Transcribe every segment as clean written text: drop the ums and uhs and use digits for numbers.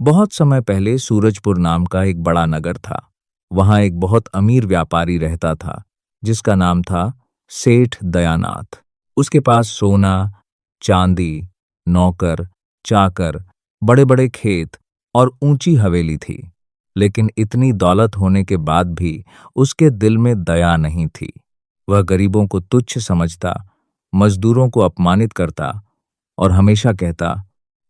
बहुत समय पहले सूरजपुर नाम का एक बड़ा नगर था। वहां एक बहुत अमीर व्यापारी रहता था जिसका नाम था सेठ दयानाथ। उसके पास सोना, चांदी, नौकर, चाकर, बड़े बड़े खेत और ऊंची हवेली थी। लेकिन इतनी दौलत होने के बाद भी उसके दिल में दया नहीं थी। वह गरीबों को तुच्छ समझता, मजदूरों को अपमानित करता और हमेशा कहता,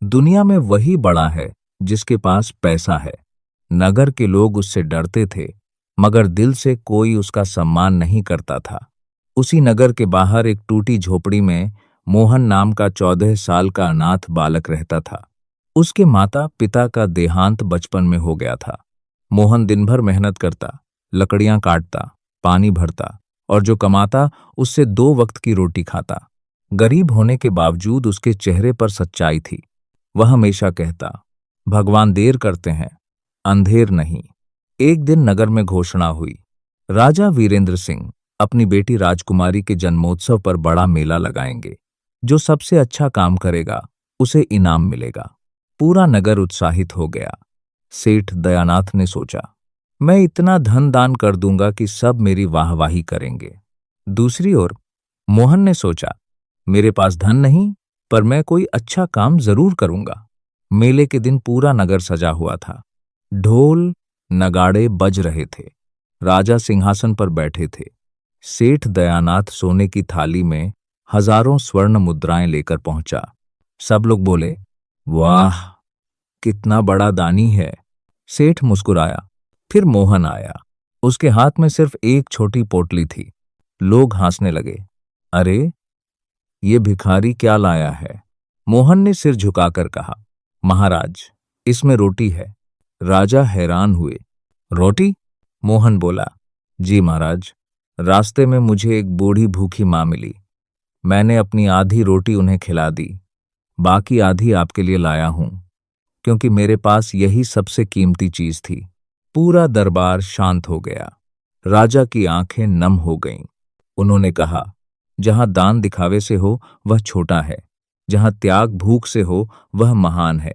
दुनिया में वही बड़ा है जिसके पास पैसा है। नगर के लोग उससे डरते थे, मगर दिल से कोई उसका सम्मान नहीं करता था। उसी नगर के बाहर एक टूटी झोपड़ी में मोहन नाम का 14 साल का अनाथ बालक रहता था। उसके माता पिता का देहांत बचपन में हो गया था। मोहन दिन भर मेहनत करता, लकड़ियां काटता, पानी भरता और जो कमाता उससे 2 वक्त की रोटी खाता। गरीब होने के बावजूद उसके चेहरे पर सच्चाई थी। वह हमेशा कहता, भगवान देर करते हैं, अंधेर नहीं। एक दिन नगर में घोषणा हुई, राजा वीरेंद्र सिंह अपनी बेटी राजकुमारी के जन्मोत्सव पर बड़ा मेला लगाएंगे। जो सबसे अच्छा काम करेगा उसे इनाम मिलेगा। पूरा नगर उत्साहित हो गया। सेठ दयानाथ ने सोचा, मैं इतना धन दान कर दूंगा कि सब मेरी वाहवाही करेंगे। दूसरी ओर मोहन ने सोचा, मेरे पास धन नहीं, पर मैं कोई अच्छा काम जरूर करूंगा। मेले के दिन पूरा नगर सजा हुआ था। ढोल नगाड़े बज रहे थे। राजा सिंहासन पर बैठे थे। सेठ दयानाथ सोने की थाली में हजारों स्वर्ण मुद्राएं लेकर पहुंचा। सब लोग बोले, वाह, कितना बड़ा दानी है। सेठ मुस्कुराया। फिर मोहन आया। उसके हाथ में सिर्फ एक छोटी पोटली थी। लोग हंसने लगे। अरे, ये भिखारी क्या लाया है? मोहन ने सिर झुकाकर कहा, महाराज, इसमें रोटी है। राजा हैरान हुए। रोटी? मोहन बोला, जी महाराज, रास्ते में मुझे एक बूढ़ी भूखी मां मिली। मैंने अपनी आधी रोटी उन्हें खिला दी, बाकी आधी आपके लिए लाया हूं, क्योंकि मेरे पास यही सबसे कीमती चीज थी। पूरा दरबार शांत हो गया। राजा की आंखें नम हो गईं। उन्होंने कहा, जहां दान दिखावे से हो वह छोटा है, जहां त्याग भूख से हो वह महान है।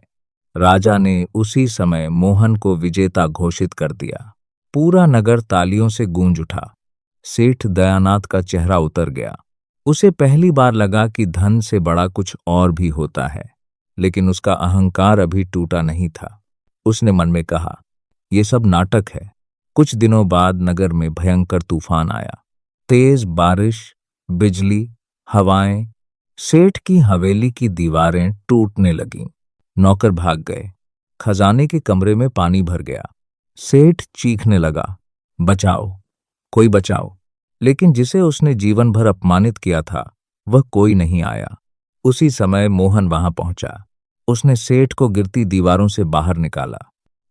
राजा ने उसी समय मोहन को विजेता घोषित कर दिया। पूरा नगर तालियों से गूंज उठा। सेठ दयानाथ का चेहरा उतर गया। उसे पहली बार लगा कि धन से बड़ा कुछ और भी होता है, लेकिन उसका अहंकार अभी टूटा नहीं था। उसने मन में कहा, यह सब नाटक है। कुछ दिनों बाद नगर में भयंकर तूफान आया। तेज बारिश, बिजली, हवाएं, सेठ की हवेली की दीवारें टूटने लगीं। नौकर भाग गए। खजाने के कमरे में पानी भर गया। सेठ चीखने लगा, बचाओ, कोई बचाओ। लेकिन जिसे उसने जीवन भर अपमानित किया था वह कोई नहीं आया। उसी समय मोहन वहां पहुंचा। उसने सेठ को गिरती दीवारों से बाहर निकाला।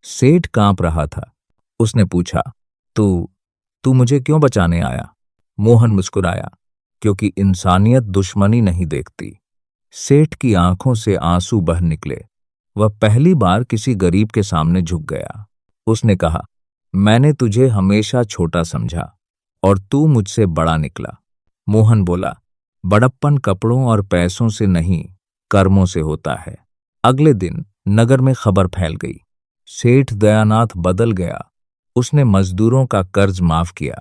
सेठ कांप रहा था। उसने पूछा, तू मुझे क्यों बचाने आया? मोहन मुस्कुराया, क्योंकि इंसानियत दुश्मनी नहीं देखती। सेठ की आंखों से आंसू बह निकले। वह पहली बार किसी गरीब के सामने झुक गया। उसने कहा, मैंने तुझे हमेशा छोटा समझा और तू मुझसे बड़ा निकला। मोहन बोला, बड़प्पन कपड़ों और पैसों से नहीं, कर्मों से होता है। अगले दिन नगर में खबर फैल गई। सेठ दयानाथ बदल गया। उसने मजदूरों का कर्ज माफ किया,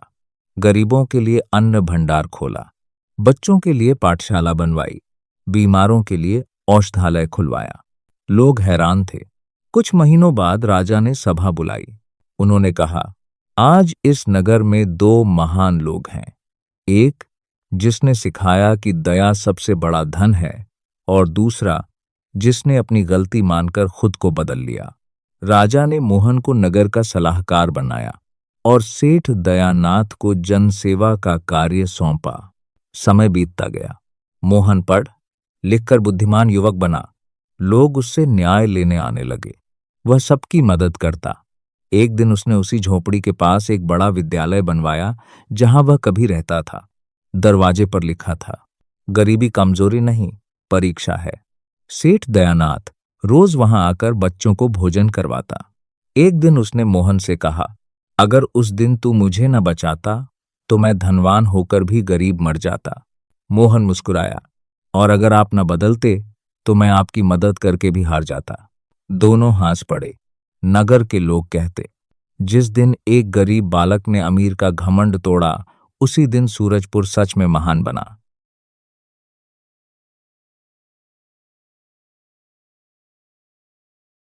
गरीबों के लिए अन्न भंडार खोला, बच्चों के लिए पाठशाला बनवाई, बीमारों के लिए औषधालय खुलवाया। लोग हैरान थे। कुछ महीनों बाद राजा ने सभा बुलाई। उन्होंने कहा, आज इस नगर में 2 महान लोग हैं। एक जिसने सिखाया कि दया सबसे बड़ा धन है, और दूसरा जिसने अपनी गलती मानकर खुद को बदल लिया। राजा ने मोहन को नगर का सलाहकार बनाया और सेठ दयानाथ को जनसेवा का कार्य सौंपा। समय बीतता गया। मोहन पढ़ लिखकर बुद्धिमान युवक बना। लोग उससे न्याय लेने आने लगे। वह सबकी मदद करता। एक दिन उसने उसी झोपड़ी के पास एक बड़ा विद्यालय बनवाया जहां वह कभी रहता था। दरवाजे पर लिखा था, गरीबी कमजोरी नहीं, परीक्षा है। सेठ दयानाथ रोज वहां आकर बच्चों को भोजन करवाता। एक दिन उसने मोहन से कहा, अगर उस दिन तू मुझे न बचाता तो मैं धनवान होकर भी गरीब मर जाता। मोहन मुस्कुराया, और अगर आप न बदलते तो मैं आपकी मदद करके भी हार जाता। दोनों हंस पड़े। नगर के लोग कहते, जिस दिन एक गरीब बालक ने अमीर का घमंड तोड़ा, उसी दिन सूरजपुर सच में महान बना।